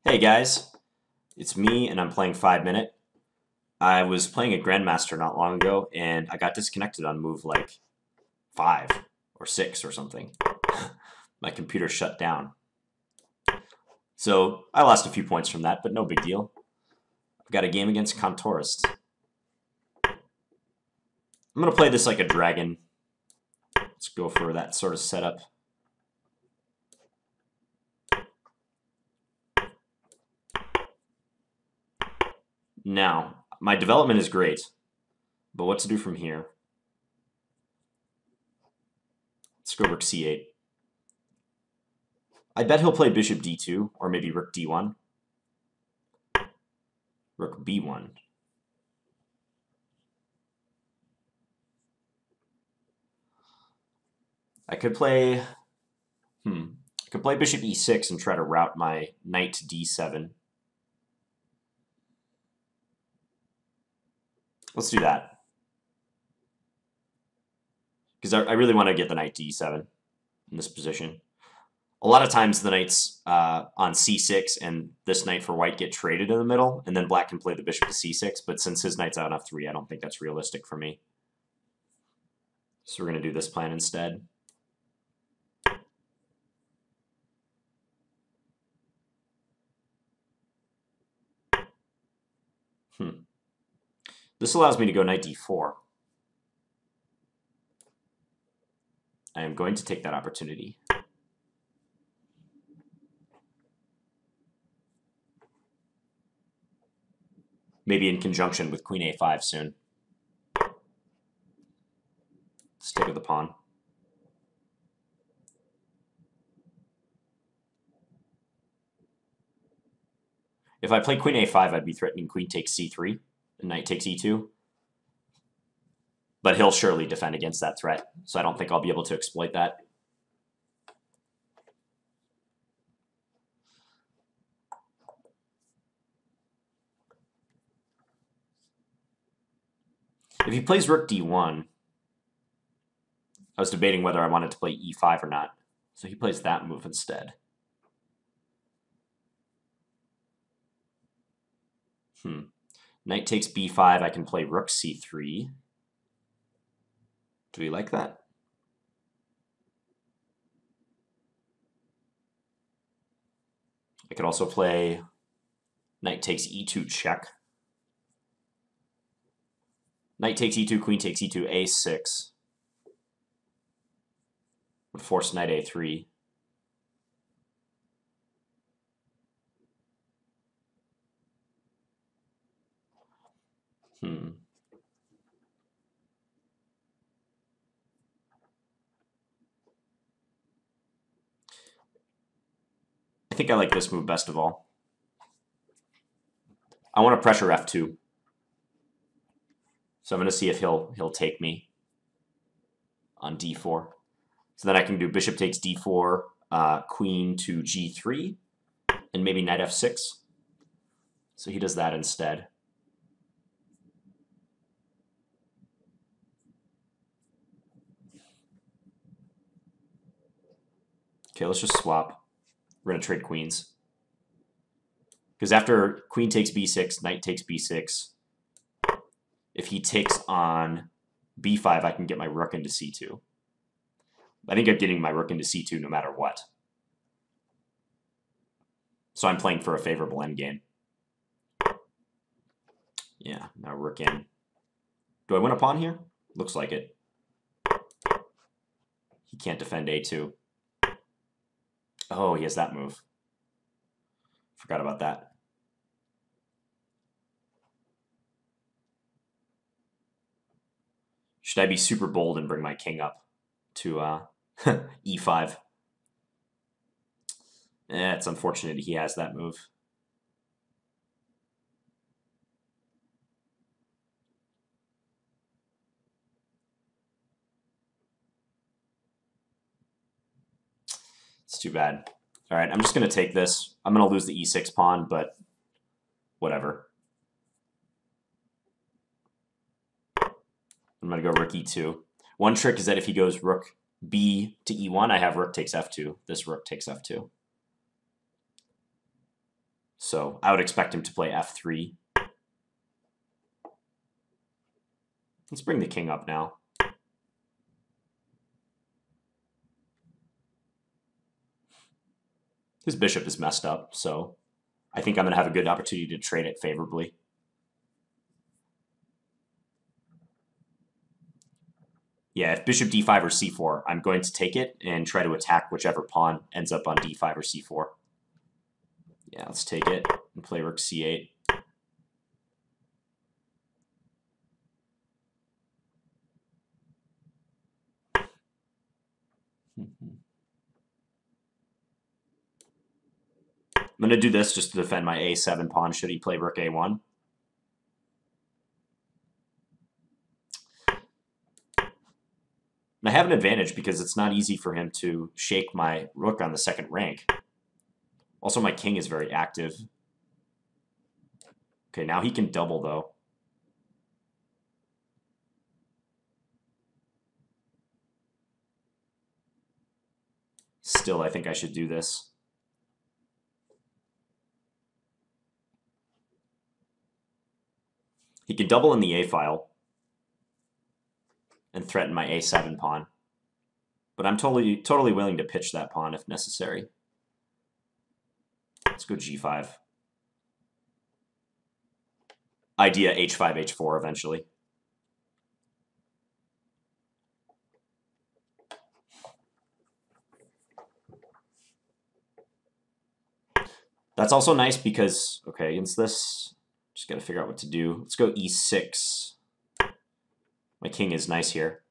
Hey guys, it's me and I'm playing 5 Minute. I was playing a Grandmaster not long ago and I got disconnected on move like 5 or 6 or something. My computer shut down. So I lost a few points from that, but no big deal. I've got a game against Contourist. I'm going to play this like a dragon. Let's go for that sort of setup. Now, my development is great, but what to do from here? Let's go rook c8. I bet he'll play bishop d2, or maybe rook d1. Rook b1. I could play bishop e6 and try to route my knight to d7. Let's do that. Because I really want to get the knight to e7 in this position. A lot of times the knights on c6 and this knight for white get traded in the middle, and then black can play the bishop to c6, but since his knight's out on f3, I don't think that's realistic for me. So we're going to do this plan instead. This allows me to go knight d4. I am going to take that opportunity. Maybe in conjunction with queen a5 soon. Let's take with the pawn. If I play queen a5, I'd be threatening queen takes c3 and knight takes e2. But he'll surely defend against that threat, so I don't think I'll be able to exploit that. If he plays rook d1, I was debating whether I wanted to play e5 or not. So he plays that move instead. Knight takes b5, I can play rook c3. Do we like that? I could also play knight takes e2 check. Knight takes e2, queen takes e2, a6. Would force knight a3. I think I like this move best of all. I want to pressure f2. So I'm going to see if he'll take me on d4. So then I can do bishop takes d4, queen to g3, and maybe knight f6. So he does that instead. Okay, let's just swap. We're going to trade queens. Because after queen takes b6, knight takes b6, if he takes on b5, I can get my rook into c2. I think I'm getting my rook into c2 no matter what. So I'm playing for a favorable endgame. Yeah, now rook in. Do I win a pawn here? Looks like it. He can't defend a2. Oh, he has that move. Forgot about that. Should I be super bold and bring my king up to e5? It's unfortunate he has that move. It's too bad. All right, I'm just going to take this. I'm going to lose the e6 pawn, but whatever. I'm going to go rook e2. One trick is that if he goes rook b to e1, I have rook takes f2. This rook takes f2. So I would expect him to play f3. Let's bring the king up now. His bishop is messed up, so I think I'm going to have a good opportunity to trade it favorably. Yeah, if bishop d5 or c4, I'm going to take it and try to attack whichever pawn ends up on d5 or c4. Yeah, let's take it and play rook c8. I'm going to do this just to defend my a7 pawn should he play rook a1. And I have an advantage because it's not easy for him to shake my rook on the second rank. Also, my king is very active. Okay, now he can double, though. Still, I think I should do this. He can double in the a-file and threaten my a7 pawn. But I'm totally willing to pitch that pawn if necessary. Let's go g5. Idea h5, h4 eventually. That's also nice because, okay, against this, just got to figure out what to do. Let's go e6. My king is nice here.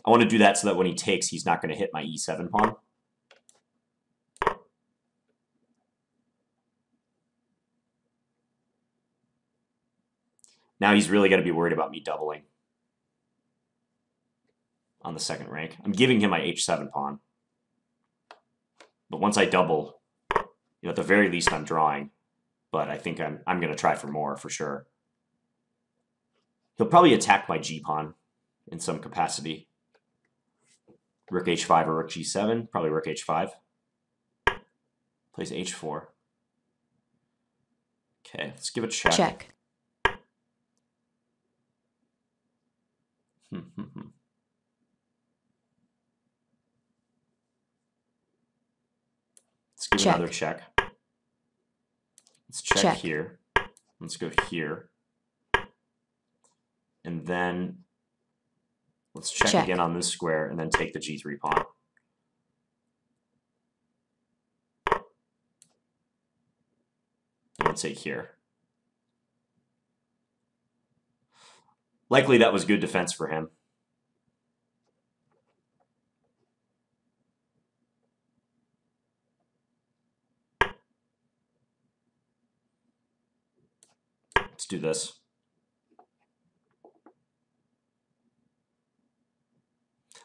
I want to do that so that when he takes, he's not going to hit my e7 pawn. Now he's really got to be worried about me doubling on the second rank. I'm giving him my h7 pawn. But once I double, at the very least I'm drawing. But I think I'm going to try for more, for sure. He'll probably attack my g-pawn in some capacity. Rook h5 or rook g7, probably rook h5. Plays h4. Okay, let's give it a check. Check. Let's give Check. another check. Let's check here. Let's go here. And then let's check again on this square and then take the g3 pawn. And let's take here. Likely that was good defense for him. Let's do this.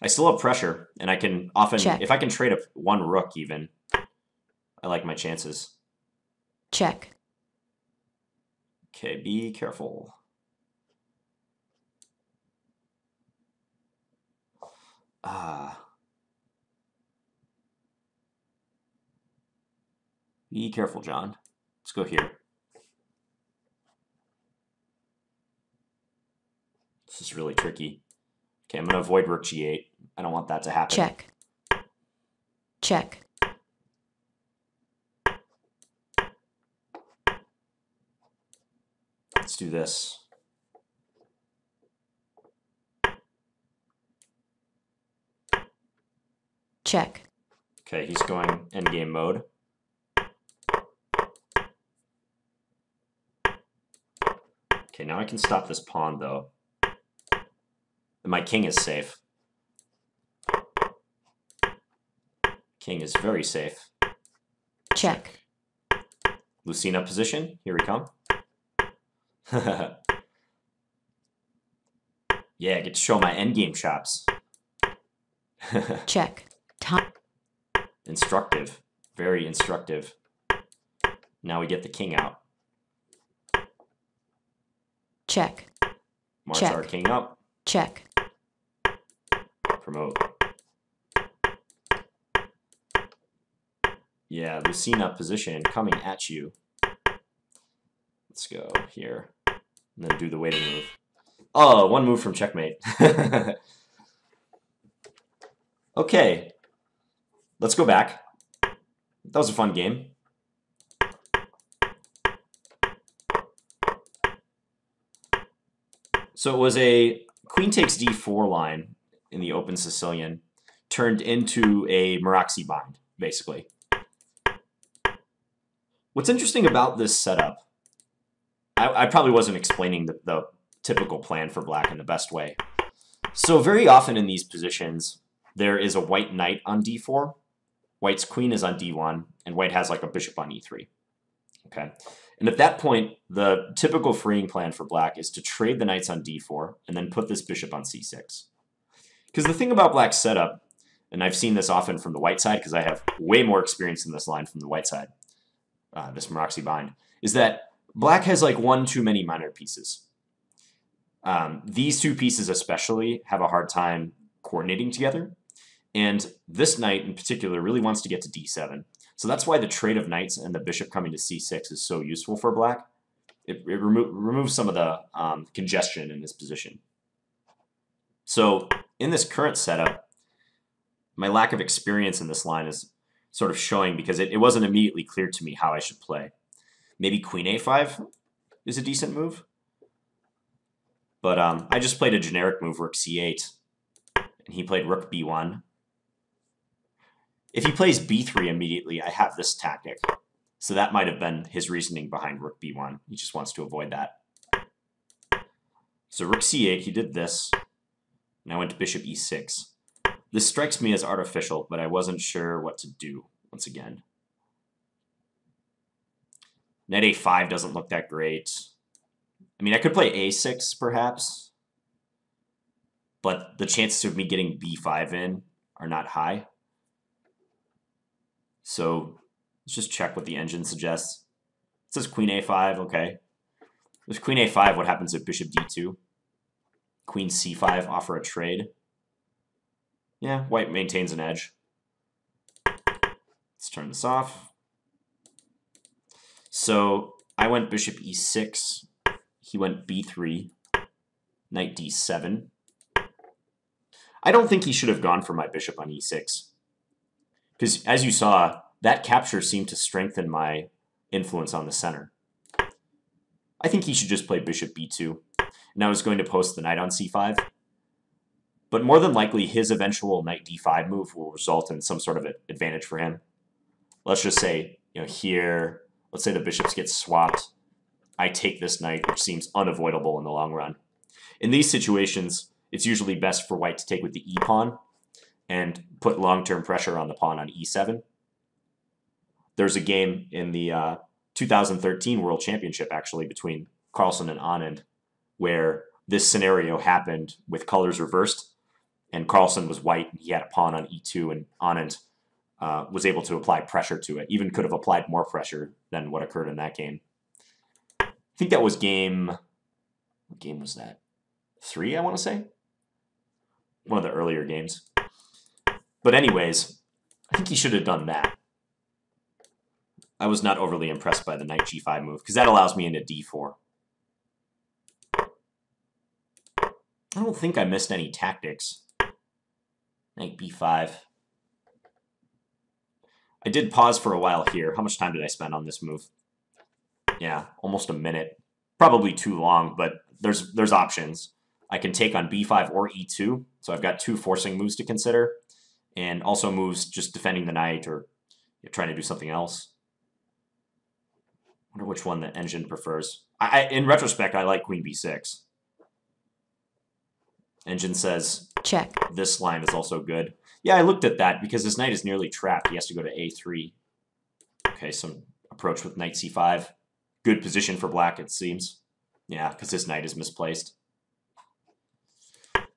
I still have pressure, and I can often, if I can trade up one rook even, I like my chances. Check. Okay, be careful. Be careful, John. Let's go here. This is really tricky. Okay, I'm going to avoid rook g8. I don't want that to happen. Check. Check. Let's do this. Check. Okay, he's going endgame mode. Okay, now I can stop this pawn, though. And my king is safe. King is very safe. Check. Lucina position. Here we come. Yeah, I get to show my endgame chops. Check. Time. Instructive. Very instructive. Now we get the king out. Check. March our king up. Check. Promote. Yeah, Lucina position coming at you. Let's go here. And then do the waiting move. Oh, one move from checkmate. Okay. Let's go back. That was a fun game. So it was a queen takes d4 line in the open Sicilian, turned into a Meraxi bind, basically. What's interesting about this setup, I probably wasn't explaining the typical plan for black in the best way. So very often in these positions, there is a white knight on d4, white's queen is on d1, and white has like a bishop on e3. Okay, and at that point, the typical freeing plan for black is to trade the knights on d4 and then put this bishop on c6. Because the thing about black's setup, and I've seen this often from the white side because I have way more experience in this line from the white side, this Meraxi bind, is that black has like one too many minor pieces. These two pieces especially have a hard time coordinating together, and this knight in particular really wants to get to d7. So that's why the trade of knights and the bishop coming to c6 is so useful for black. It removes some of the congestion in this position. So in this current setup, my lack of experience in this line is sort of showing because it wasn't immediately clear to me how I should play. Maybe queen a5 is a decent move. But I just played a generic move, rook c8, and he played rook b1. If he plays b3 immediately, I have this tactic. So that might have been his reasoning behind rook b1. He just wants to avoid that. So rook c8, he did this. And I went to bishop e6. This strikes me as artificial, but I wasn't sure what to do once again. Knight a5 doesn't look that great. I mean, I could play a6 perhaps, but the chances of me getting b5 in are not high. So let's just check what the engine suggests. It says queen a5, okay. With queen a5, what happens if bishop d2? Queen c5, offer a trade. Yeah, white maintains an edge. Let's turn this off. So I went bishop e6. He went b3. Knight d7. I don't think he should have gone for my bishop on e6. Because as you saw, that capture seemed to strengthen my influence on the center. I think he should just play bishop b2. And I was going to post the knight on c5. But more than likely, his eventual knight d5 move will result in some sort of advantage for him. Let's just say, here, let's say the bishops get swapped. I take this knight, which seems unavoidable in the long run. In these situations, it's usually best for white to take with the e-pawn and put long-term pressure on the pawn on e7. There's a game in the 2013 World Championship, actually, between Carlsen and Anand, where this scenario happened with colors reversed, and Carlsen was white, and he had a pawn on e2, and Anand was able to apply pressure to it, even could have applied more pressure than what occurred in that game. I think that was game... What game was that? 3, I want to say? One of the earlier games. But anyways, I think he should have done that. I was not overly impressed by the knight g5 move, because that allows me into d4. I don't think I missed any tactics. Knight b5. I did pause for a while here. How much time did I spend on this move? Yeah, almost a minute. Probably too long, but there's options. I can take on b5 or e2, so I've got 2 forcing moves to consider, and also moves just defending the knight or trying to do something else. I wonder which one the engine prefers. In retrospect, I like queen b6. Engine says check. This line is also good. Yeah, I looked at that because his knight is nearly trapped. He has to go to a3. Okay, some approach with knight c5. Good position for black, it seems. Yeah, because his knight is misplaced.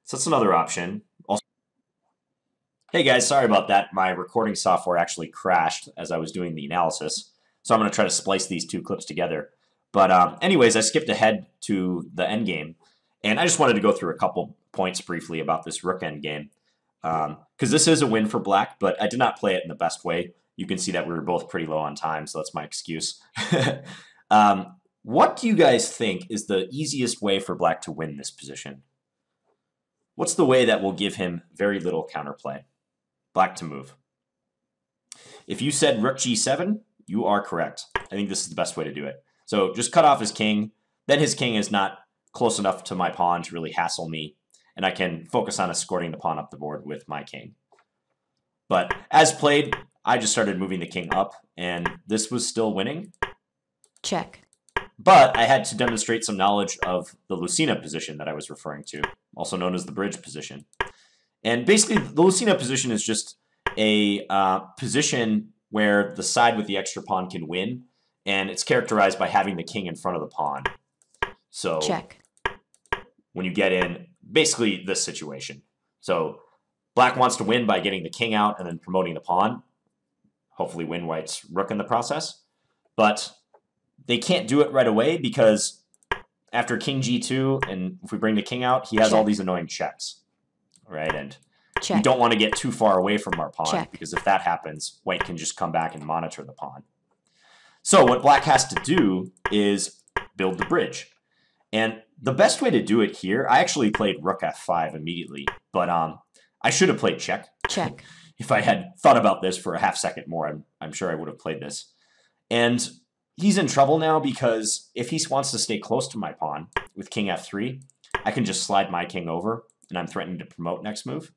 So that's another option. Also, hey guys, sorry about that. My recording software actually crashed as I was doing the analysis. So I'm going to try to splice these 2 clips together. But anyways, I skipped ahead to the endgame. And I just wanted to go through a couple points briefly about this rook endgame. Because this is a win for black, but I did not play it in the best way. You can see that we were both pretty low on time, so that's my excuse. What do you guys think is the easiest way for black to win this position? What's the way that will give him very little counterplay? Black to move. If you said rook g7, you are correct. I think this is the best way to do it. So just cut off his king. Then his king is not close enough to my pawn to really hassle me, and I can focus on escorting the pawn up the board with my king. But as played, I just started moving the king up, and this was still winning. Check. But I had to demonstrate some knowledge of the Lucena position that I was referring to, also known as the bridge position. And basically, the Lucena position is just a position where the side with the extra pawn can win, and it's characterized by having the king in front of the pawn. So Check. when you get in, basically this situation. So black wants to win by getting the king out and then promoting the pawn. Hopefully win white's rook in the process. But they can't do it right away because after king g2, and if we bring the king out, he has all these annoying checks, right? And we don't want to get too far away from our pawn because if that happens, white can just come back and monitor the pawn. So what black has to do is build the bridge. And the best way to do it here, I actually played rook f5 immediately, but I should have played check. Check. If I had thought about this for a half second more, I'm sure I would have played this. And he's in trouble now because if he wants to stay close to my pawn with king f3, I can just slide my king over, and I'm threatening to promote next move.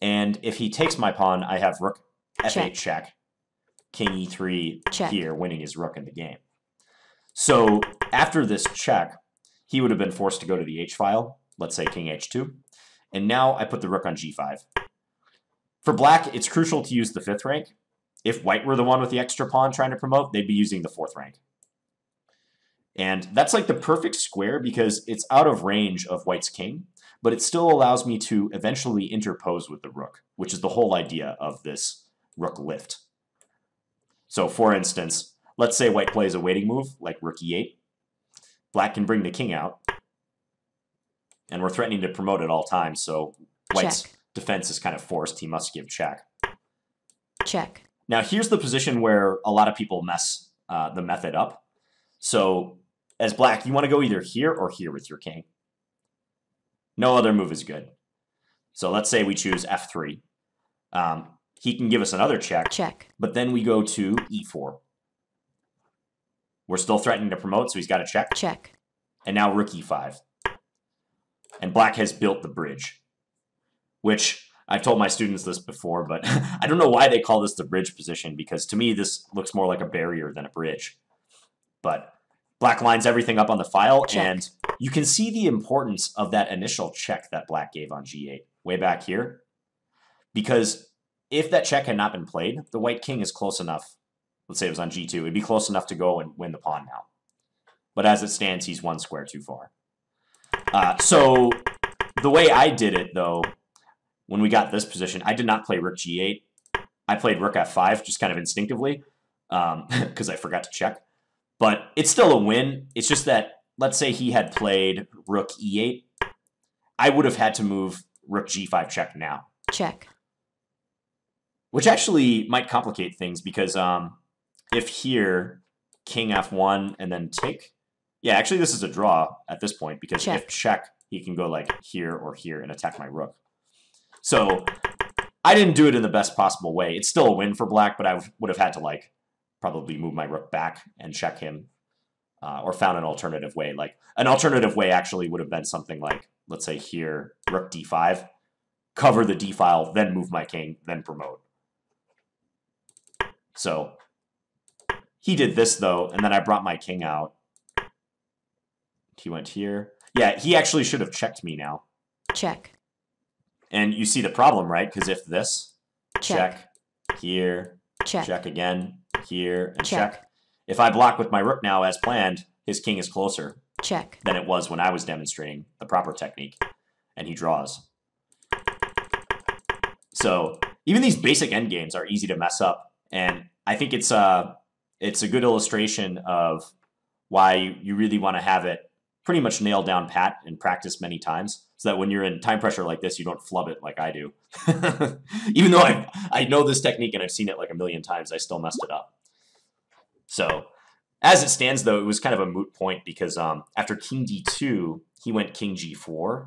And if he takes my pawn, I have rook f8 check, king e3 here, winning his rook in the game. So after this check, he would have been forced to go to the h-file, let's say king h2. And now I put the rook on g5. For black, it's crucial to use the 5th rank. If white were the one with the extra pawn trying to promote, they'd be using the 4th rank. And that's like the perfect square because it's out of range of white's king, but it still allows me to eventually interpose with the rook, which is the whole idea of this rook lift. So for instance, let's say white plays a waiting move like rook e8. Black can bring the king out, and we're threatening to promote at all times, so white's defense is kind of forced. He must give check. Check. Now here's the position where a lot of people mess the method up. So as black, you want to go either here or here with your king. No other move is good. So let's say we choose f3. He can give us another check, but then we go to e4. We're still threatening to promote, so he's got a check. And now rook e5. And black has built the bridge, which I've told my students this before, but I don't know why they call this the bridge position, because to me this looks more like a barrier than a bridge. But black lines everything up on the file, and you can see the importance of that initial check that black gave on g8 way back here. Because if that check had not been played, the white king is close enough. Let's say it was on g2. It'd be close enough to go and win the pawn now. But as it stands, he's one square too far. So the way I did it, though, when we got this position, I did not play rook g8. I played rook f5 just kind of instinctively because I forgot to check. But it's still a win. It's just that, let's say he had played rook e8. I would have had to move rook g5 check now. Check. Which actually might complicate things because if here, king f1 and then take. Yeah, actually this is a draw at this point because if check, he can go like here or here and attack my rook. So I didn't do it in the best possible way. It's still a win for black, but I would have had to like probably move my rook back and check him or found an alternative way. Like an alternative way actually would have been something like, let's say here, rook d5, cover the d file, then move my king, then promote. So he did this though, and then I brought my king out. He went here. Yeah, he actually should have checked me now. Check. And you see the problem, right? Because if this, check, here, check again, here, and check. If I block with my rook now as planned, his king is closer than it was when I was demonstrating the proper technique, and he draws. So even these basic endgames are easy to mess up, and I think it's a good illustration of why you really want to have it pretty much nailed down pat and practice many times, so that when you're in time pressure like this, you don't flub it like I do. Even though I know this technique and I've seen it like a million times, I still messed it up. So As it stands, though, it was kind of a moot point because after king d2, he went king g4,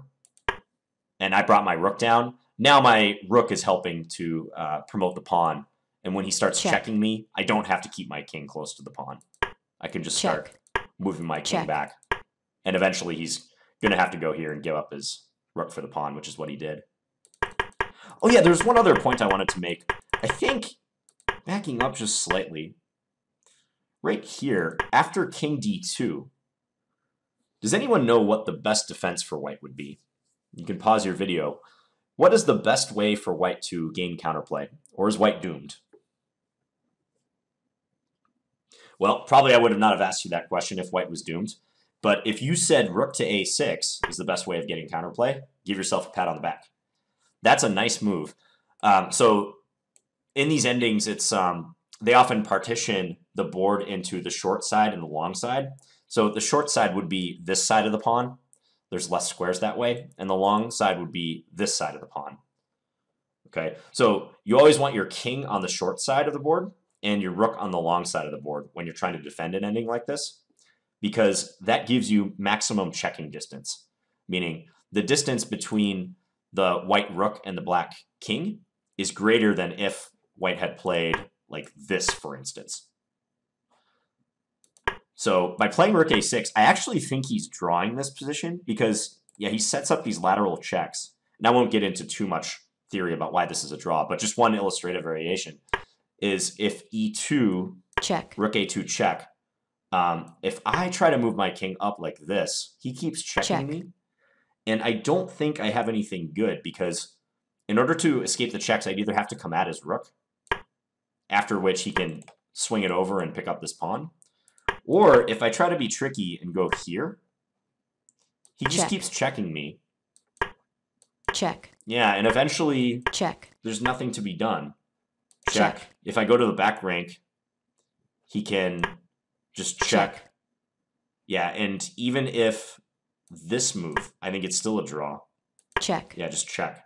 and I brought my rook down. Now my rook is helping to promote the pawn, and when he starts Check. checking me, I don't have to keep my king close to the pawn. I can just start moving my king Check. back, and eventually he's going to have to go here and give up his rook for the pawn, which is what he did. Oh yeah, there's one other point I wanted to make. I think, backing up just slightly, right here, after king d2, does anyone know what the best defense for white would be? You can pause your video. What is the best way for white to gain counterplay? Or is white doomed? Well, probably I would have not have asked you that question if white was doomed. But if you said rook to a6 is the best way of getting counterplay, give yourself a pat on the back. That's a nice move. So in these endings, it's they often partition the board into the short side and the long side. So the short side would be this side of the pawn. There's less squares that way. And the long side would be this side of the pawn. Okay, so you always want your king on the short side of the board and your rook on the long side of the board when you're trying to defend an ending like this, because that gives you maximum checking distance, meaning the distance between the white rook and the black king is greater than if white had played like this, for instance. So by playing rook a6, I actually think he's drawing this position because, yeah, he sets up these lateral checks. And I won't get into too much theory about why this is a draw, but just one illustrative variation is if e2, Check. rook a2 check, if I try to move my king up like this, he keeps checking me. And I don't think I have anything good because in order to escape the checks, I'd either have to come at his rook, after which he can swing it over and pick up this pawn. Or if I try to be tricky and go here, he just keeps checking me. Check. Yeah, and eventually there's nothing to be done. Check. If I go to the back rank, he can just check. Yeah, and even if this move, I think it's still a draw. Check. Yeah, just check.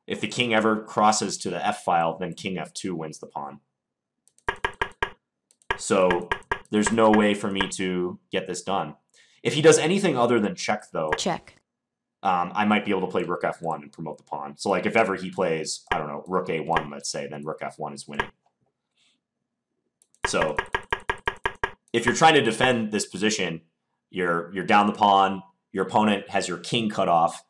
If the king ever crosses to the f file, then king f2 wins the pawn. So there's no way for me to get this done. If he does anything other than check, though, I might be able to play rook f1 and promote the pawn. So like if ever he plays, I don't know, rook a1, let's say, then rook f1 is winning. So if you're trying to defend this position, you're down the pawn, your opponent has your king cut off,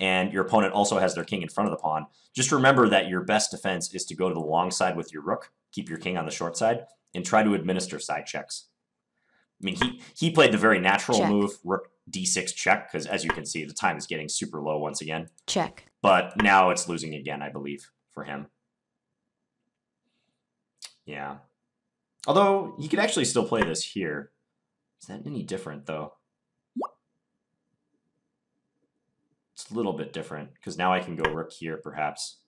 and your opponent also has their king in front of the pawn. Just remember that your best defense is to go to the long side with your rook, keep your king on the short side, and try to administer side checks. I mean, he played the very natural move, rook d6 check, because as you can see, the time is getting super low once again. But now it's losing again, I believe, for him. Yeah. Although, he could actually still play this here. Is that any different, though? It's a little bit different, because now I can go rook here, perhaps.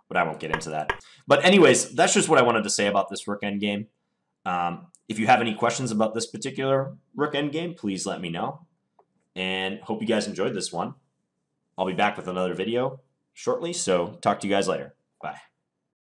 But I won't get into that. But anyways, that's just what I wanted to say about this rook endgame. If you have any questions about this particular rook endgame, please let me know. And hope you guys enjoyed this one. I'll be back with another video shortly, so talk to you guys later. Bye.